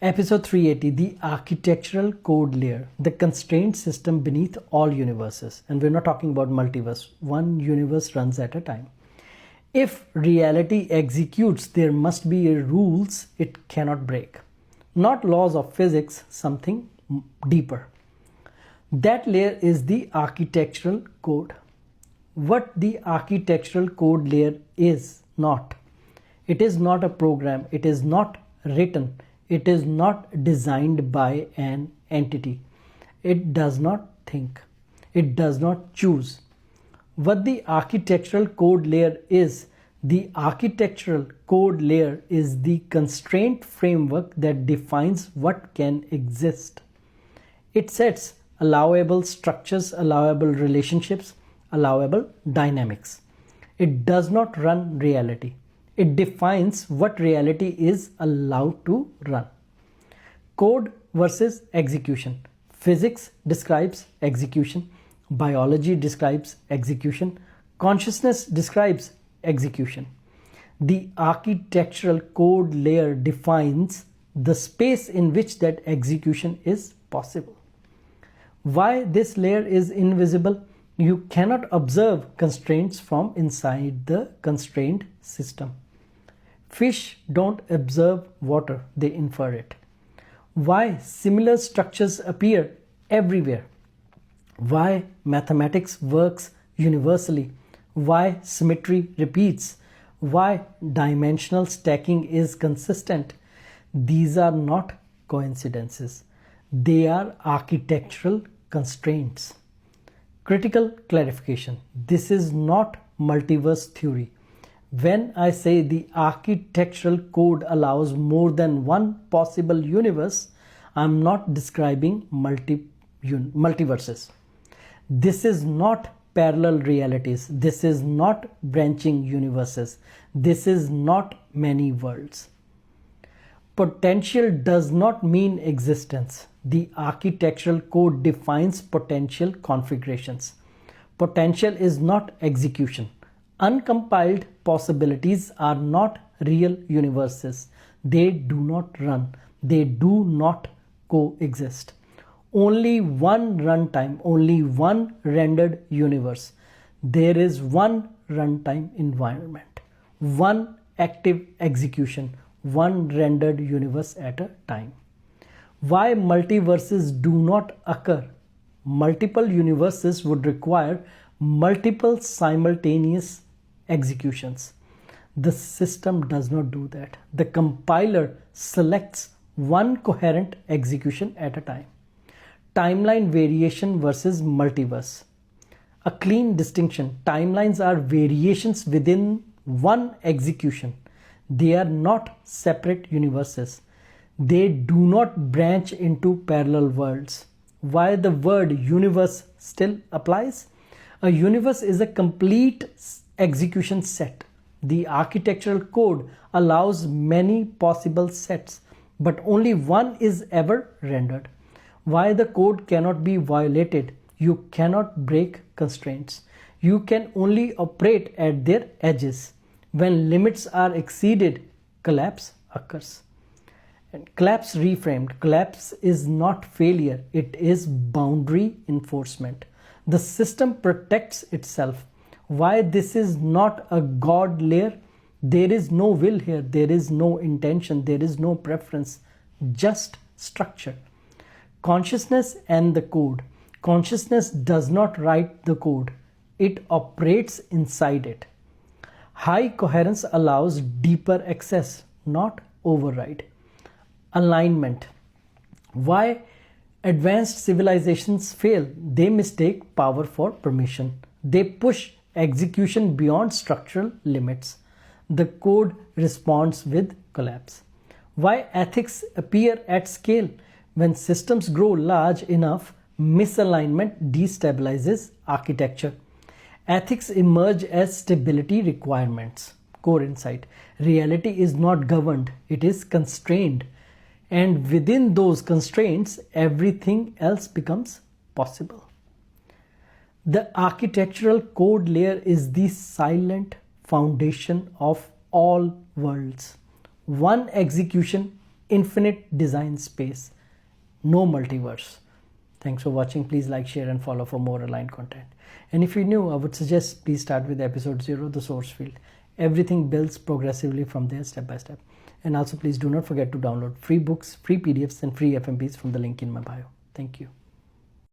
Episode 380, the architectural code layer, the constraint system beneath all universes. And we're not talking about multiverse. One universe runs at a time. If reality executes, there must be rules it cannot break. Not laws of physics, something deeper. That layer is the architectural code. What the architectural code layer is not. It is not a program. It is not written. It is not designed by an entity. It does not think. It does not choose. What the architectural code layer is, the architectural code layer is the constraint framework that defines what can exist. It sets allowable structures, allowable relationships, allowable dynamics. It does not run reality. It defines what reality is allowed to run. Code versus execution. Physics describes execution. Biology describes execution. Consciousness describes execution. The architectural code layer defines the space in which that execution is possible. Why this layer is invisible? You cannot observe constraints from inside the constrained system. Fish don't observe water, they infer it. Why similar structures appear everywhere? Why mathematics works universally? Why symmetry repeats? Why dimensional stacking is consistent? These are not coincidences. They are architectural constraints. Critical clarification. This is not multiverse theory. When I say the architectural code allows more than one possible universe, I'm not describing multiverses. This is not parallel realities. This is not branching universes. This is not many worlds. Potential does not mean existence. The architectural code defines potential configurations. Potential is not execution. Uncompiled possibilities are not real universes. They do not run. They do not coexist. Only one runtime, only one rendered universe. There is one runtime environment, one active execution, one rendered universe at a time. Why multiverses do not occur? Multiple universes would require multiple simultaneous executions. The system does not do that. The compiler selects one coherent execution at a time. Timeline variation versus multiverse. A clean distinction. Timelines are variations within one execution. They are not separate universes. They do not branch into parallel worlds. Why the word universe still applies? A universe is a complete execution set. The architectural code allows many possible sets, but only one is ever rendered. Why the code cannot be violated? You cannot break constraints. You can only operate at their edges. When limits are exceeded, collapse occurs. And collapse reframed. Collapse is not failure. It is boundary enforcement. The system protects itself. Why this is not a God layer? There is no will here. There is no intention. There is no preference. Just structure. Consciousness and the code. Consciousness does not write the code. It operates inside it. High coherence allows deeper access, not override. Alignment. Why advanced civilizations fail? They mistake power for permission. They push execution beyond structural limits. The code responds with collapse. Why ethics appear at scale? When systems grow large enough, misalignment destabilizes architecture. Ethics emerge as stability requirements. Core insight. Reality is not governed, it is constrained. And within those constraints, everything else becomes possible. The architectural code layer is the silent foundation of all worlds. One execution infinite design space. No multiverse. Thanks for watching. Please like, share, and follow for more aligned content. And if you're new, I would suggest please start with episode 0, the source field. Everything builds progressively from there, step by step. And also please do not forget to download free books, free PDFs, and free FMPs from the link in my bio. Thank you.